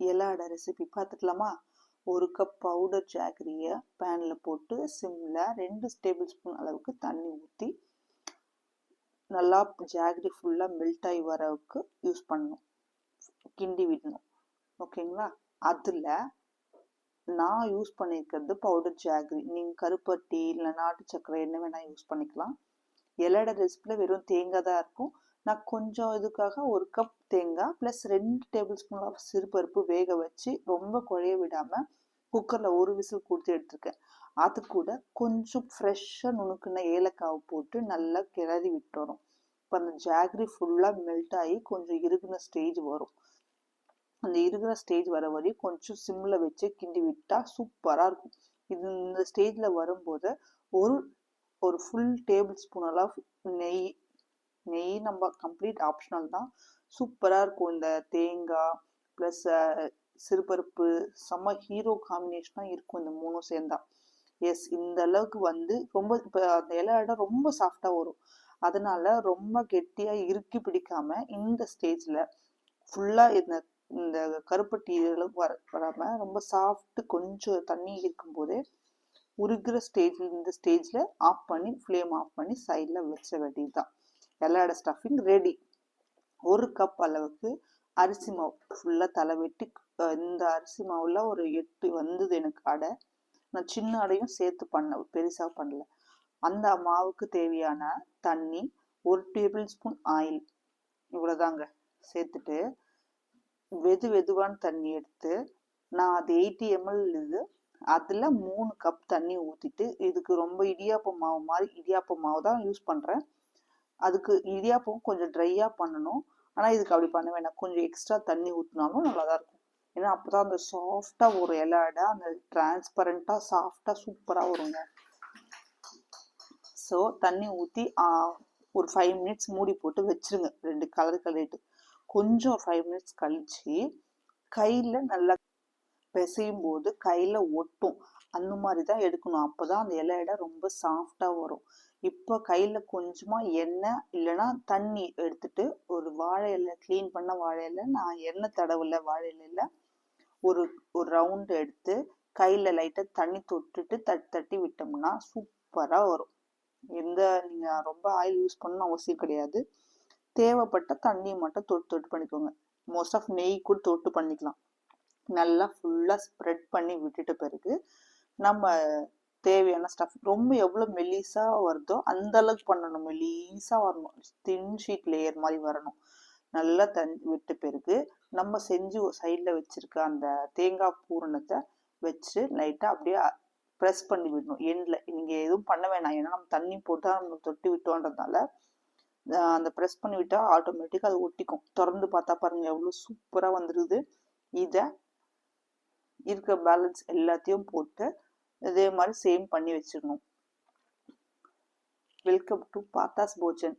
இலை அடை recipe பார்த்துக்கலாமா? 1 cup powder ஜாகரியை பேனில் போட்டு சிம்மில் 2 டேபிள் ஸ்பூன் அளவுக்கு தண்ணி ஊற்றி நல்லா ஜாகரி ஃபுல்லாக மெல்ட் ஆகி வரவுக்கு யூஸ் பண்ணணும், கிண்டி விடணும். ஓகேங்களா? அதில் நான் யூஸ் பண்ணியிருக்கிறது பவுடர் ஜாகரி. நீங்கள் கருப்பட்டி இல்லை நாட்டு சர்க்கரை என்ன வேணால் யூஸ் பண்ணிக்கலாம். இலையோட ரெசிபியில் வெறும் தேங்காய் தான் இருக்கும். நான் கொஞ்சம் இதுக்காக 1 கப் தேங்காய் ப்ளஸ் 2 டேபிள் ஸ்பூன் ஆஃப் சிறுபருப்பு வேக வச்சு ரொம்ப குழைய விடாமல் குக்கரில் 1 விசில் கொடுத்து எடுத்துருக்கேன். அது கூட கொஞ்சம் ஃப்ரெஷ்ஷாக நுணுக்குன ஏலக்காவை போட்டு நல்லா கிளறி விட்டு வரும். இப்போ அந்த ஜாகரி ஃபுல்லாக மெல்ட் ஆகி கொஞ்சம் இறுகின ஸ்டேஜ் வரும். அந்த இருக்கிற ஸ்டேஜ் வர வரையும் கொஞ்சம் சிம்மில் வச்சு கிண்டி விட்டால் சூப்பராக இருக்கும். இந்த ஸ்டேஜில் வரும்போது ஒரு ஃபுல் டேபிள் ஸ்பூன் அளவு நெய் நம்ம கம்ப்ளீட் ஆப்ஷனல் தான். சூப்பராக இருக்கும். இந்த தேங்காய் ப்ளஸ் சிறுபருப்பு செம்ம ஹீரோ காம்பினேஷனாக இருக்கும் இந்த 3 சேர்ந்தா. எஸ், இந்த அளவுக்கு ரொம்ப இப்போ அந்த இலை ரொம்ப சாஃப்டாக வரும். அதனால ரொம்ப கெட்டியாக இறுக்கி பிடிக்காம இந்த ஸ்டேஜில் ஃபுல்லாக இந்த கருப்பட்டி வராமல் ரொம்ப சாஃப்ட்டு கொஞ்சம் தண்ணி இருக்கும்போதே உருகிற இந்த ஸ்டேஜில் ஆஃப் பண்ணி ஃப்ளேம் ஆஃப் பண்ணி சைடில் வச்ச வேண்டியது தான். இலையோட ஸ்டஃபிங் ரெடி. 1 கப் அளவுக்கு அரிசி மாவு ஃபுல்லாக தலைவெட்டி, இந்த அரிசி மாவில் ஒரு 8 வந்தது எனக்கு அடை. நான் சின்ன அடையும் சேர்த்து பெருசாக பண்ணல. அந்த மாவுக்கு தேவையான தண்ணி 1 டேபிள் ஸ்பூன் ஆயில் இவ்வளோதாங்க சேர்த்துட்டு வெதுவான தண்ணி எடுத்து நான் அது 80 ml இது அதில் 3 கப் தண்ணி ஊற்றிட்டு, இதுக்கு ரொம்ப இடியாப்ப மாவு மாதிரி இடியாப்ப மாவு தான் யூஸ் பண்ணுறேன். அதுக்கு இடியாப்பம் கொஞ்சம் ட்ரையாக பண்ணணும். ஆனால் இதுக்கு அப்படி பண்ண வேண்டாம், கொஞ்சம் எக்ஸ்ட்ரா தண்ணி ஊற்றினாலும் நல்லா தான் இருக்கும். ஏன்னா அப்போ தான் அந்த சாஃப்டாக ஒரு இலை அடை அந்த டிரான்ஸ்பரண்ட்டாக சாஃப்டாக சூப்பராக வருங்க. ஸோ தண்ணி ஊற்றி ஒரு 5 மினிட்ஸ் மூடி போட்டு வச்சுருங்க. 2 கலரிட்டு கொஞ்சம் 5 மினிட்ஸ் கழிச்சு கையில் நல்லா பிசையும் போது கையில் ஒட்டும். அந்த மாதிரி தான் எடுக்கணும். அப்போ தான் அந்த இலை ரொம்ப சாஃப்டாக வரும். இப்போ கையில் கொஞ்சமாக எண்ணெய் இல்லைன்னா தண்ணி எடுத்துட்டு ஒரு வாழை இலை, க்ளீன் பண்ண வாழை இலை, நான் எண்ணெய் தடவில் வாழை இலையில் ஒரு ரவுண்டு எடுத்து கையில் லைட்டாக தண்ணி தொட்டுட்டு தட்டி விட்டோம்னா சூப்பராக வரும். நீங்கள் ரொம்ப ஆயில் யூஸ் பண்ணணும் அவசியம் கிடையாது. தேவைப்பட்ட தண்ணி மட்டும் தொட்டு பண்ணிக்கோங்க. மோஸ்ட் ஆஃப் நெய் கூட தொட்டு பண்ணிக்கலாம். நல்லா ஃபுல்லாக ஸ்ப்ரெட் பண்ணி விட்டுட்ட பிறகு நம்ம தேவையான ஸ்டஃப் ரொம்ப எவ்வளோ மெலிசாக வருதோ அந்த அளவுக்கு பண்ணணும். மெலிசாக வரணும், தின் ஷீட் லேயர் மாதிரி வரணும். நல்லா விட்ட பிறகு நம்ம செஞ்சு சைடில் வச்சுருக்க அந்த தேங்காய் பூரணத்தை வச்சு லைட்டாக அப்படியே ப்ரெஸ் பண்ணி விடணும். எண்டில் நீங்கள் எதுவும் பண்ண வேணாம், ஏன்னா நம்ம தண்ணி போட்டால் நம்ம தொட்டு விட்டோன்றதுனால அந்த ப்ரெஸ் பண்ணி விட்டால் ஆட்டோமேட்டிக்காக அது ஒட்டிக்கும். திறந்து பார்த்தா பாருங்கள் எவ்வளோ சூப்பராக வந்துடுது. இதை இருக்கிற பேலன்ஸ் எல்லாத்தையும் போட்டு இதே மாதிரி சேம் பண்ணி வச்சிடணும். Welcome to Partha's Bhojan.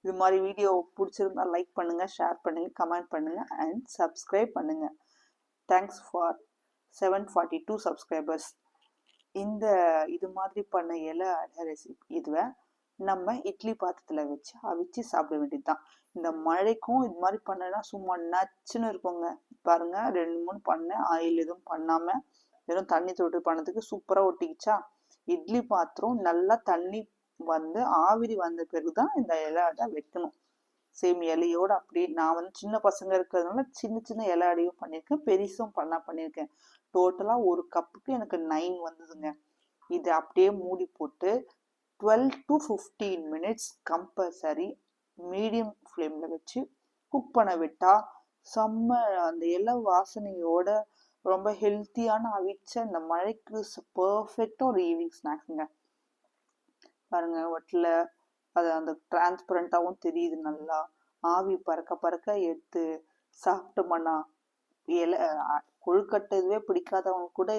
இது மாதிரி வீடியோ பிடிச்சிருந்தா லைக் பண்ணுங்கள், ஷேர் பண்ணுங்கள், கமெண்ட் பண்ணுங்கள் அண்ட் சப்ஸ்கிரைப் பண்ணுங்கள். Thanks for 742 subscribers. இது மாதிரி பண்ண இலை அடை ரெசிபி இதுவை நம்ம இட்லி பாத்திரத்தில் வச்சு அவிச்சு சாப்பிட வேண்டியது தான். இந்த மழைக்கும் இது மாதிரி பண்ணனா சும்மா நச்சுன்னு இருக்குங்க. பாருங்க, 2-3 பண்ணேன், ஆயில் எதுவும் பண்ணாமல் வெறும் தண்ணி தொட்டு பண்ணதுக்கு சூப்பராக ஒட்டிக்கிச்சா. இட்லி பாத்திரம் நல்லா தண்ணி ஆவிரி வந்த பிறகு தான் இந்த இலை அடை வைக்கணும். சேம் இலையோடு அப்படியே நான் சின்ன பசங்க இருக்கிறதுனால சின்ன இலை அடையும் பண்ணியிருக்கேன், பெருசும் பண்ணியிருக்கேன். டோட்டலாக 1 கப்புக்கு எனக்கு 9 வந்ததுங்க. இதை அப்படியே மூடி போட்டு 12 to 15 மினிட்ஸ் கம்பல்சரி மீடியம் ஃப்ளேமில் வச்சு குக் பண்ண விட்டால் செம்ம அந்த இலை வாசனையோட ரொம்ப ஹெல்த்தியான அவிச்ச இந்த மழைக்கு பர்ஃபெக்டாக ஒரு ஈவினிங் ஸ்நாக்ஸுங்க. பாருங்க, ஒட்டில் அது அந்த டிரான்ஸ்பரண்ட்டாகவும் தெரியுது. நல்லா ஆவி பறக்க எடுத்து சாப்பிட்டோம்னா இலை கொழுக்கட்டை இதுவே பிடிக்காதவங்க கூட